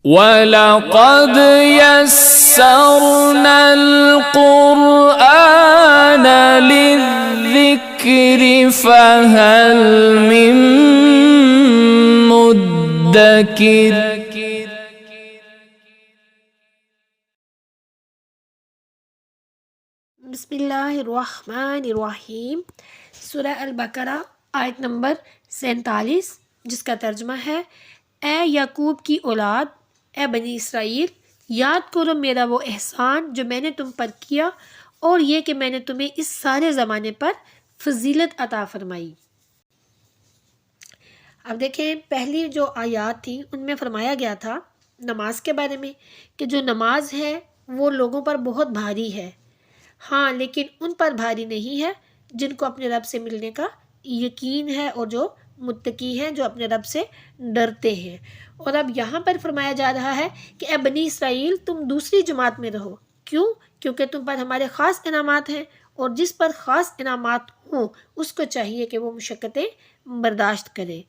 وَلَقَدْ يَسَّرْنَا الْقُرْآنَ لِلذِّكْرِ فَهَلْ مِن مُّدَّكِرٍ۔ بسم اللہ الرحمن الرحیم۔ سورہ البقرہ آیت نمبر 47، جس کا ترجمہ ہے: اے یعقوب کی اولاد، اے بنی اسرائیل، یاد کرو میرا وہ احسان جو میں نے تم پر کیا، اور یہ کہ میں نے تمہیں اس سارے زمانے پر فضیلت عطا فرمائی۔ اب دیکھیں، پہلی جو آیات تھیں ان میں فرمایا گیا تھا نماز کے بارے میں کہ جو نماز ہے وہ لوگوں پر بہت بھاری ہے، ہاں لیکن ان پر بھاری نہیں ہے جن کو اپنے رب سے ملنے کا یقین ہے اور جو متقی ہیں، جو اپنے رب سے ڈرتے ہیں۔ اور اب یہاں پر فرمایا جا رہا ہے کہ اے بنی اسرائیل، تم دوسری جماعت میں رہو۔ کیوں؟ کیونکہ تم پر ہمارے خاص انعامات ہیں، اور جس پر خاص انعامات ہوں اس کو چاہیے کہ وہ مشقتیں برداشت کرے۔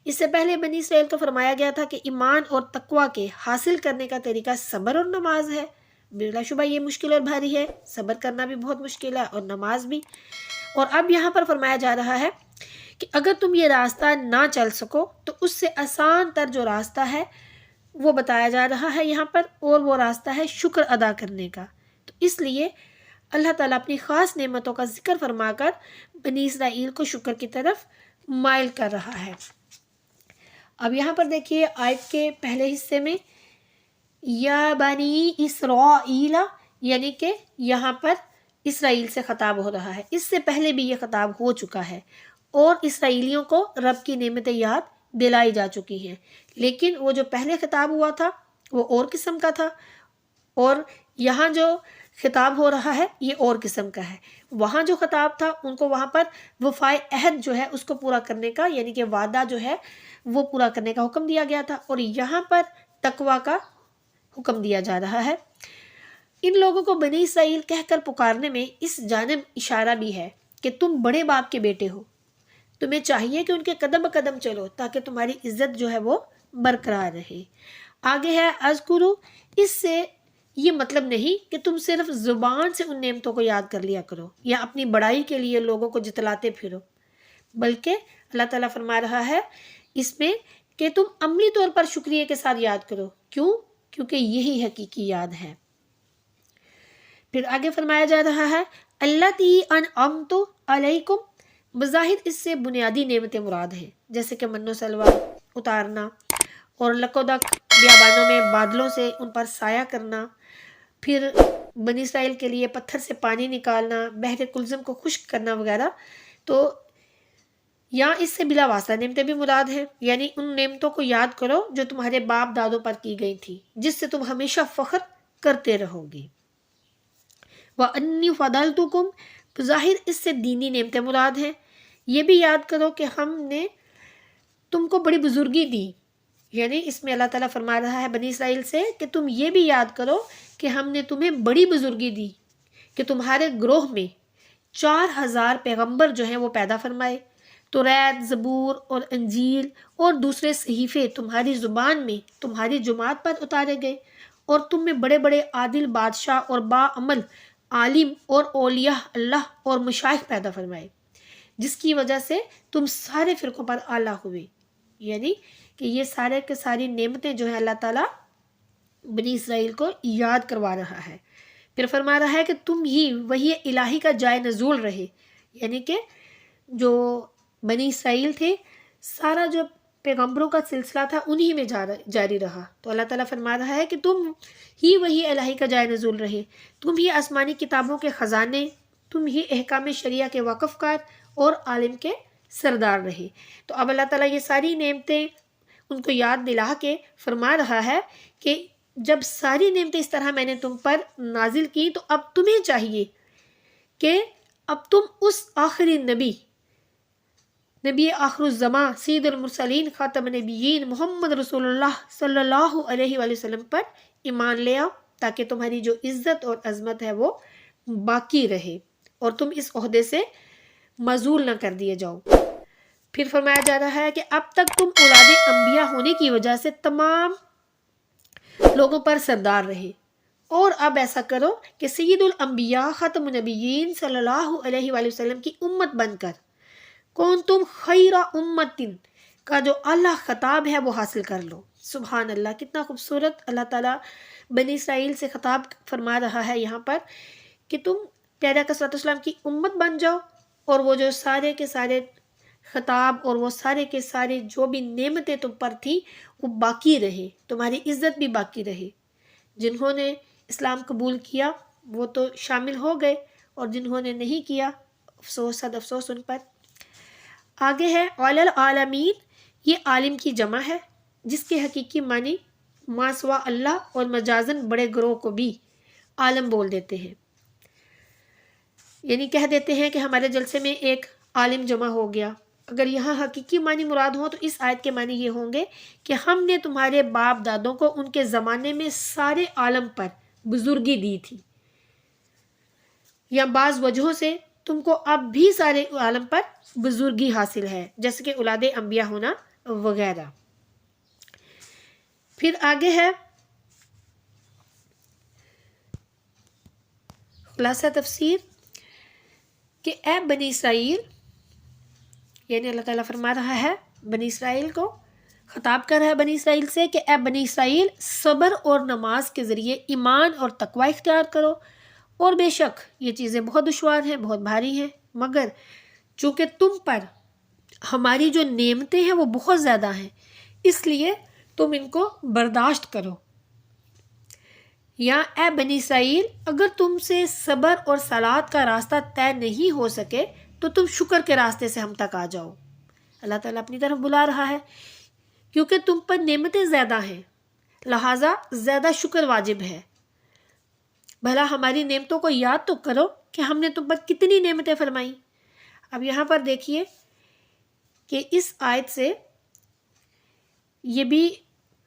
اس سے پہلے بنی اسرائیل کو فرمایا گیا تھا کہ ایمان اور تقوی کے حاصل کرنے کا طریقہ صبر اور نماز ہے۔ بلا شبہ یہ مشکل اور بھاری ہے، صبر کرنا بھی بہت مشکل ہے اور نماز بھی۔ اور اب یہاں پر فرمایا جا رہا ہے کہ اگر تم یہ راستہ نہ چل سکو تو اس سے آسان تر جو راستہ ہے وہ بتایا جا رہا ہے یہاں پر، اور وہ راستہ ہے شکر ادا کرنے کا۔ تو اس لیے اللہ تعالیٰ اپنی خاص نعمتوں کا ذکر فرما کر بنی اسرائیل کو شکر کی طرف مائل کر رہا ہے۔ اب یہاں پر دیکھیے آیت کے پہلے حصے میں یا بنی اسرائیل، یعنی کہ یہاں پر اسرائیل سے خطاب ہو رہا ہے۔ اس سے پہلے بھی یہ خطاب ہو چکا ہے اور اسرائیلیوں کو رب کی نعمتیں یاد دلائی جا چکی ہیں، لیکن وہ جو پہلے خطاب ہوا تھا وہ اور قسم کا تھا، اور یہاں جو خطاب ہو رہا ہے یہ اور قسم کا ہے۔ وہاں جو خطاب تھا ان کو وہاں پر وفائے عہد جو ہے اس کو پورا کرنے کا، یعنی کہ وعدہ جو ہے وہ پورا کرنے کا حکم دیا گیا تھا، اور یہاں پر تقویٰ کا حکم دیا جا رہا ہے۔ ان لوگوں کو بنی اسرائیل کہہ کر پکارنے میں اس جانب اشارہ بھی ہے کہ تم بڑے باپ کے بیٹے ہو، تمہیں چاہیے کہ ان کے قدم قدم چلو تاکہ تمہاری عزت جو ہے وہ برقرار رہے۔ آگے ہے اذکرو، اس سے یہ مطلب نہیں کہ تم صرف زبان سے ان نعمتوں کو یاد کر لیا کرو یا اپنی بڑائی کے لیے لوگوں کو جتلاتے پھرو، بلکہ اللہ تعالیٰ فرما رہا ہے اس میں کہ تم عملی طور پر شکریہ کے ساتھ یاد کرو۔ کیوں؟ کیونکہ یہی حقیقی یاد ہے۔ پھر آگے فرمایا جا رہا ہے اللاتی انعمت علیکم، بظاہر اس سے بنیادی نعمتیں مراد ہیں، جیسے کہ من و سلوہ اتارنا، اور لکودک بیابانوں میں بادلوں سے ان پر سایہ کرنا، پھر بنی اسرائیل کے لیے پتھر سے پانی نکالنا، بحر کلزم کو خشک کرنا وغیرہ۔ تو یہاں اس سے بلا واسطہ نعمتیں بھی مراد ہیں، یعنی ان نعمتوں کو یاد کرو جو تمہارے باپ دادوں پر کی گئی تھی، جس سے تم ہمیشہ فخر کرتے رہو گے۔ وَأَنِّي فَضَلْتُكُمْ، ظاہر اس سے دینی نعمتیں مراد ہیں۔ یہ بھی یاد کرو کہ ہم نے تم کو بڑی بزرگی دی، یعنی اس میں اللہ تعالیٰ فرما رہا ہے بنی اسرائیل سے کہ تم یہ بھی یاد کرو کہ ہم نے تمہیں بڑی بزرگی دی کہ تمہارے گروہ میں 4000 پیغمبر جو ہیں وہ پیدا فرمائے، توریت، زبور اور انجیل اور دوسرے صحیفے تمہاری زبان میں تمہاری جماعت پر اتارے گئے، اور تم میں بڑے بڑے عادل بادشاہ اور باعمل عالم اور اولیاء اللہ اور مشائخ پیدا فرمائے، جس کی وجہ سے تم سارے فرقوں پر اعلیٰ ہوئے۔ یعنی کہ یہ سارے کے ساری نعمتیں جو ہیں اللہ تعالیٰ بنی اسرائیل کو یاد کروا رہا ہے۔ پھر فرما رہا ہے کہ تم ہی وہی الہی کا جائے نزول رہے، یعنی کہ جو بنی اسرائیل تھے سارا جو پیغمبروں کا سلسلہ تھا انہی میں جاری رہا۔ تو اللہ تعالیٰ فرما رہا ہے کہ تم ہی وہی الہی کا جائے نزول رہے، تم ہی آسمانی کتابوں کے خزانے، تم ہی احکام شریعہ کے وقف کار اور عالم کے سردار رہے۔ تو اب اللہ تعالیٰ یہ ساری نعمتیں ان کو یاد دلا کے فرما رہا ہے کہ جب ساری نعمتیں اس طرح میں نے تم پر نازل کی تو اب تمہیں چاہیے کہ اب تم اس آخری نبی آخر الزمان سید المرسلین خاتم النبیین محمد رسول اللہ صلی اللہ علیہ وآلہ وسلم پر ایمان لے آؤ، تاکہ تمہاری جو عزت اور عظمت ہے وہ باقی رہے اور تم اس عہدے سے معزول نہ کر دیے جاؤ۔ پھر فرمایا جا رہا ہے کہ اب تک تم اولاد انبیاء ہونے کی وجہ سے تمام لوگوں پر سردار رہے۔ اور اب ایسا کرو کہ سید الانبیاء ختم النبیین صلی اللہ علیہ وآلہ وسلم کی امت بن کر کنتم خیر امتن کا جو اعلیٰ خطاب ہے وہ حاصل کر لو۔ سبحان اللہ، کتنا خوبصورت اللہ تعالیٰ بنی اسرائیل سے خطاب فرما رہا ہے یہاں پر کہ تم پیارے آقا صلی اللہ علیہ وسلم کی امت بن جاؤ، اور وہ جو سارے کے سارے خطاب اور وہ سارے کے سارے جو بھی نعمتیں تم پر تھیں وہ باقی رہے، تمہاری عزت بھی باقی رہے۔ جنہوں نے اسلام قبول کیا وہ تو شامل ہو گئے، اور جنہوں نے نہیں کیا افسوس، صد افسوس ان پر۔ آگے ہے علی العالمین، یہ عالم کی جمع ہے جس کے حقیقی معنی ما سوا اللہ اور مجازن بڑے گروہ کو بھی عالم بول دیتے ہیں، یعنی کہہ دیتے ہیں کہ ہمارے جلسے میں ایک عالم جمع ہو گیا۔ اگر یہاں حقیقی معنی مراد ہو تو اس آیت کے معنی یہ ہوں گے کہ ہم نے تمہارے باپ دادوں کو ان کے زمانے میں سارے عالم پر بزرگی دی تھی، یا بعض وجہوں سے تم کو اب بھی سارے عالم پر بزرگی حاصل ہے، جیسے کہ اولاد انبیاء ہونا وغیرہ۔ پھر آگے ہے خلاصہ تفسیر کہ اے بنی اسرائیل، یعنی اللہ تعالیٰ فرما رہا ہے بنی اسرائیل کو، خطاب کر رہا ہے بنی اسرائیل سے کہ اے بنی اسرائیل، صبر اور نماز کے ذریعے ایمان اور تقوی اختیار کرو، اور بے شک یہ چیزیں بہت دشوار ہیں، بہت بھاری ہیں، مگر چونکہ تم پر ہماری جو نعمتیں ہیں وہ بہت زیادہ ہیں، اس لیے تم ان کو برداشت کرو۔ یا اے بنی اسرائیل، اگر تم سے صبر اور صلات کا راستہ طے نہیں ہو سکے تو تم شکر کے راستے سے ہم تک آ جاؤ۔ اللہ تعالیٰ اپنی طرف بلا رہا ہے کیونکہ تم پر نعمتیں زیادہ ہیں، لہٰذا زیادہ شکر واجب ہے۔ بھلا ہماری نعمتوں کو یاد تو کرو کہ ہم نے تم پر کتنی نعمتیں فرمائیں۔ اب یہاں پر دیکھیے کہ اس آیت سے یہ بھی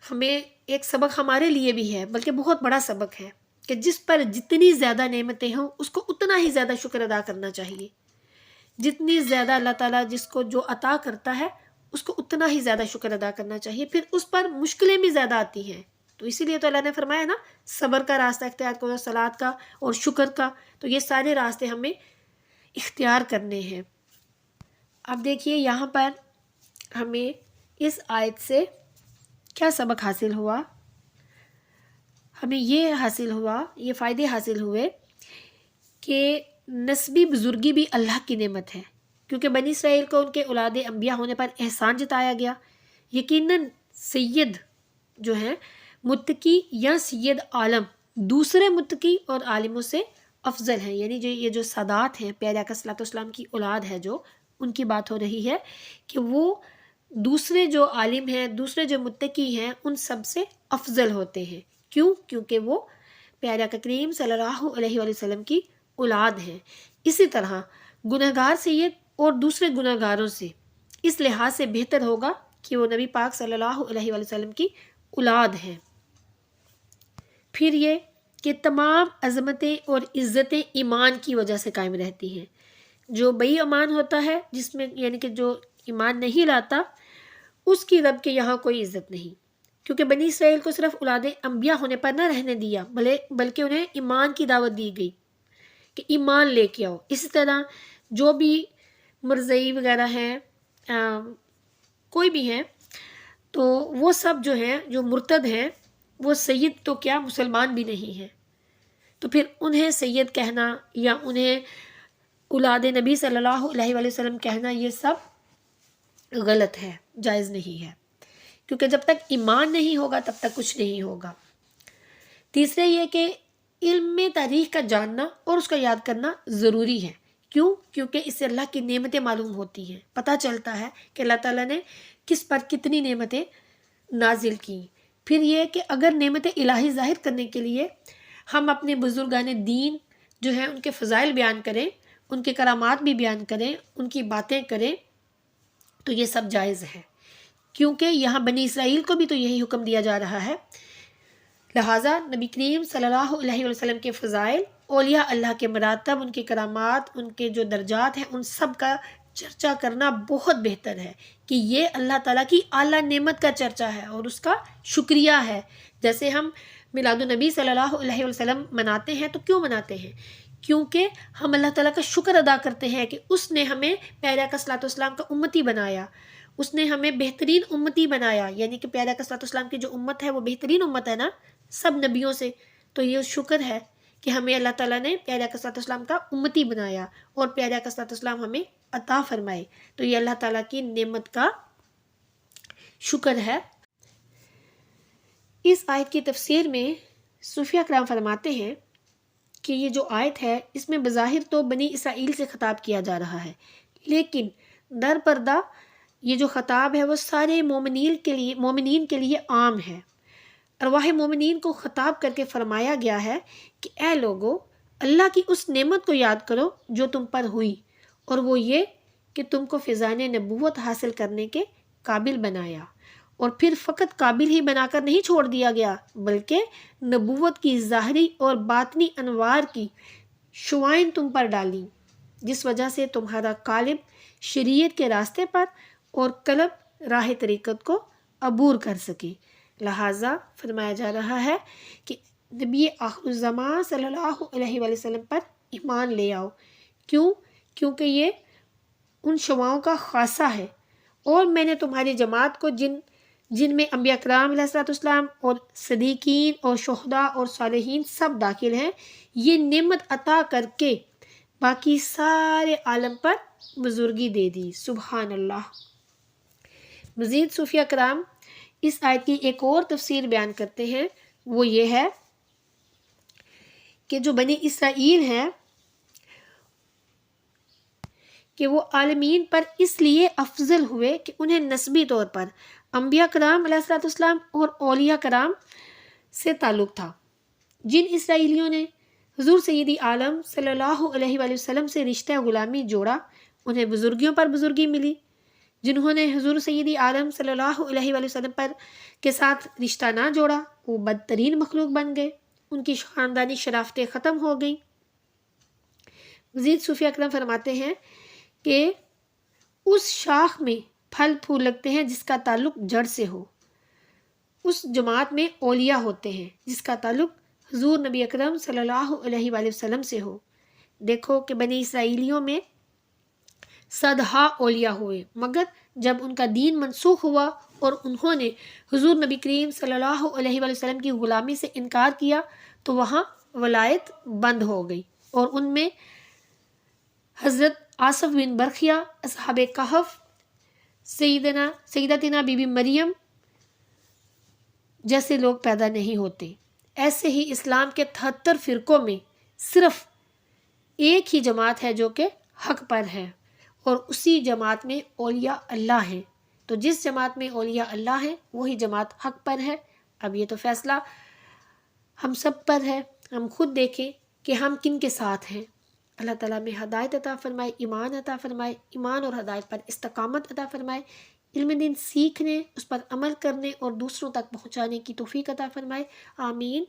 ہمیں ایک سبق ہمارے لیے بھی ہے، بلکہ بہت بڑا سبق ہے کہ جس پر جتنی زیادہ نعمتیں ہوں اس کو اتنا ہی زیادہ شکر ادا کرنا چاہیے۔ جتنی زیادہ اللہ تعالیٰ جس کو جو عطا کرتا ہے اس کو اتنا ہی زیادہ شکر ادا کرنا چاہیے۔ پھر اس پر مشکلیں بھی زیادہ آتی ہیں، تو اسی لیے تو اللہ نے فرمایا نا صبر کا راستہ اختیار کرو، صلات کا اور شکر کا، تو یہ سارے راستے ہمیں اختیار کرنے ہیں۔ اب دیکھیے یہاں پر ہمیں اس آیت سے کیا سبق حاصل ہوا؟ ہمیں یہ حاصل ہوا، یہ فائدے حاصل ہوئے کہ نسبی بزرگی بھی اللہ کی نعمت ہے، کیونکہ بنی اسرائیل کو ان کے اولاد انبیاء ہونے پر احسان جتایا گیا۔ یقیناً سید جو ہیں متقی یا سید عالم دوسرے متقی اور عالموں سے افضل ہیں، یعنی جو یہ جو سادات ہیں پیارے آقا صلی اللہ علیہ وسلم کی اولاد ہے، جو ان کی بات ہو رہی ہے کہ وہ دوسرے جو عالم ہیں، دوسرے جو متقی ہیں، ان سب سے افضل ہوتے ہیں۔ کیوں؟ کیونکہ وہ پیارے آقا کریم صلی اللہ علیہ وآلہ وسلم کی اولاد ہیں۔ اسی طرح گنہگار سید اور دوسرے گنہگاروں سے اس لحاظ سے بہتر ہوگا کہ وہ نبی پاک صلی اللہ علیہ وآلہ وسلم کی اولاد ہیں۔ پھر یہ کہ تمام عظمتیں اور عزتیں ایمان کی وجہ سے قائم رہتی ہیں۔ جو بے ایمان ہوتا ہے، جس میں یعنی کہ جو ایمان نہیں لاتا، اس کی رب کے یہاں کوئی عزت نہیں، کیونکہ بنی اسرائیل کو صرف اولاد انبیاء ہونے پر نہ رہنے دیا، بلکہ انہیں ایمان کی دعوت دی گئی کہ ایمان لے کے آؤ۔ اسی طرح جو بھی مرزئی وغیرہ ہیں، کوئی بھی ہیں، تو وہ سب جو ہیں جو مرتد ہیں وہ سید تو کیا مسلمان بھی نہیں ہیں، تو پھر انہیں سید کہنا یا انہیں اولاد نبی صلی اللہ علیہ وآلہ وسلم کہنا یہ سب غلط ہے، جائز نہیں ہے، کیونکہ جب تک ایمان نہیں ہوگا تب تک کچھ نہیں ہوگا۔ تیسرے یہ کہ علم میں تاریخ کا جاننا اور اس کا یاد کرنا ضروری ہے۔ کیوں؟ کیونکہ اس سے اللہ کی نعمتیں معلوم ہوتی ہیں، پتہ چلتا ہے کہ اللہ تعالیٰ نے کس پر کتنی نعمتیں نازل کی۔ پھر یہ کہ اگر نعمت الہی ظاہر کرنے کے لیے ہم اپنے بزرگان دین جو ہیں ان کے فضائل بیان کریں، ان کے کرامات بھی بیان کریں، ان کی باتیں کریں، تو یہ سب جائز ہے، کیونکہ یہاں بنی اسرائیل کو بھی تو یہی حکم دیا جا رہا ہے۔ لہٰذا نبی کریم صلی اللہ علیہ وسلم کے فضائل، اولیاء اللہ کے مراتب، ان کے کرامات، ان کے جو درجات ہیں، ان سب کا چرچا کرنا بہت بہتر ہے کہ یہ اللہ تعالیٰ کی اعلیٰ نعمت کا چرچا ہے اور اس کا شکریہ ہے جیسے ہم میلاد النبی صلی اللہ علیہ وسلم مناتے ہیں تو کیوں مناتے ہیں؟ کیونکہ ہم اللہ تعالیٰ کا شکر ادا کرتے ہیں کہ اس نے ہمیں پیارے آقا صلی اللہ علیہ وسلم کا امتی بنایا، اس نے ہمیں بہترین امتی بنایا، یعنی کہ پیارے آقا صلی اللہ علیہ وسلم کی جو امت ہے وہ بہترین امت ہے نا سب نبیوں سے، تو یہ شکر ہے کہ ہمیں اللہ تعالیٰ نے پیارے آقا صلی اللہ علیہ وسلم کا امتی بنایا اور پیارے آقا صلی اللہ علیہ وسلم ہمیں عطا فرمائے، تو یہ اللہ تعالیٰ کی نعمت کا شکر ہے۔ اس آیت کی تفسیر میں صوفیہ کرام فرماتے ہیں کہ یہ جو آیت ہے اس میں بظاہر تو بنی اسرائیل سے خطاب کیا جا رہا ہے، لیکن در پردہ یہ جو خطاب ہے وہ سارے مومنین کے لیے عام ہے۔ ارواح مومنین کو خطاب کر کے فرمایا گیا ہے کہ اے لوگو، اللہ کی اس نعمت کو یاد کرو جو تم پر ہوئی، اور وہ یہ کہ تم کو فیضان نبوت حاصل کرنے کے قابل بنایا، اور پھر فقط قابل ہی بنا کر نہیں چھوڑ دیا گیا بلکہ نبوت کی ظاہری اور باطنی انوار کی شعائیں تم پر ڈالیں، جس وجہ سے تمہارا قالب شریعت کے راستے پر اور قلب راہ طریقت کو عبور کر سکے۔ لہٰذا فرمایا جا رہا ہے کہ نبی آخر الزمان صلی اللہ علیہ وآلہ وسلم پر ایمان لے آؤ۔ کیوں؟ کیونکہ یہ ان شعاؤں کا خاصہ ہے، اور میں نے تمہاری جماعت کو جن میں انبیاء کرام علیہ السلام اور صدیقین اور شہداء اور صالحین سب داخل ہیں، یہ نعمت عطا کر کے باقی سارے عالم پر بزرگی دے دی۔ سبحان اللہ۔ مزید صوفیہ کرام اس آیت کی ایک اور تفسیر بیان کرتے ہیں، وہ یہ ہے کہ جو بنی اسرائیل ہیں کہ وہ عالمین پر اس لیے افضل ہوئے کہ انہیں نسبی طور پر انبیاء کرام علیہ السلام اور اولیاء کرام سے تعلق تھا۔ جن اسرائیلیوں نے حضور سیدی عالم صلی اللہ علیہ وآلہ وسلم سے رشتہ غلامی جوڑا، انہیں بزرگیوں پر بزرگی ملی۔ جنہوں نے حضور سیدی عالم صلی اللہ علیہ وآلہ وسلم کے ساتھ رشتہ نہ جوڑا، وہ بدترین مخلوق بن گئے، ان کی خاندانی شرافتیں ختم ہو گئیں۔ مزید صوفیہ کرام فرماتے ہیں کہ اس شاخ میں پھل پھول لگتے ہیں جس کا تعلق جڑ سے ہو، اس جماعت میں اولیاء ہوتے ہیں جس کا تعلق حضور نبی اکرم صلی اللہ علیہ وآلہ وسلم سے ہو۔ دیکھو کہ بنی اسرائیلیوں میں صدہا اولیاء ہوئے، مگر جب ان کا دین منسوخ ہوا اور انہوں نے حضور نبی کریم صلی اللہ علیہ وآلہ وسلم کی غلامی سے انکار کیا تو وہاں ولایت بند ہو گئی، اور ان میں حضرت آصف بن برخیہ، اصحاب کہف، سیدتنا بی بی مریم جیسے لوگ پیدا نہیں ہوتے۔ ایسے ہی اسلام کے 73 فرقوں میں صرف ایک ہی جماعت ہے جو کہ حق پر ہے، اور اسی جماعت میں اولیاء اللہ ہیں۔ تو جس جماعت میں اولیاء اللہ ہیں وہی جماعت حق پر ہے۔ اب یہ تو فیصلہ ہم سب پر ہے، ہم خود دیکھیں کہ ہم کن کے ساتھ ہیں۔ اللہ تعالیٰ میں ہدایت عطا فرمائے، ایمان عطا فرمائے، ایمان اور ہدایت پر استقامت عطا فرمائے، علم دین سیکھنے، اس پر عمل کرنے اور دوسروں تک پہنچانے کی توفیق عطا فرمائے۔ آمین۔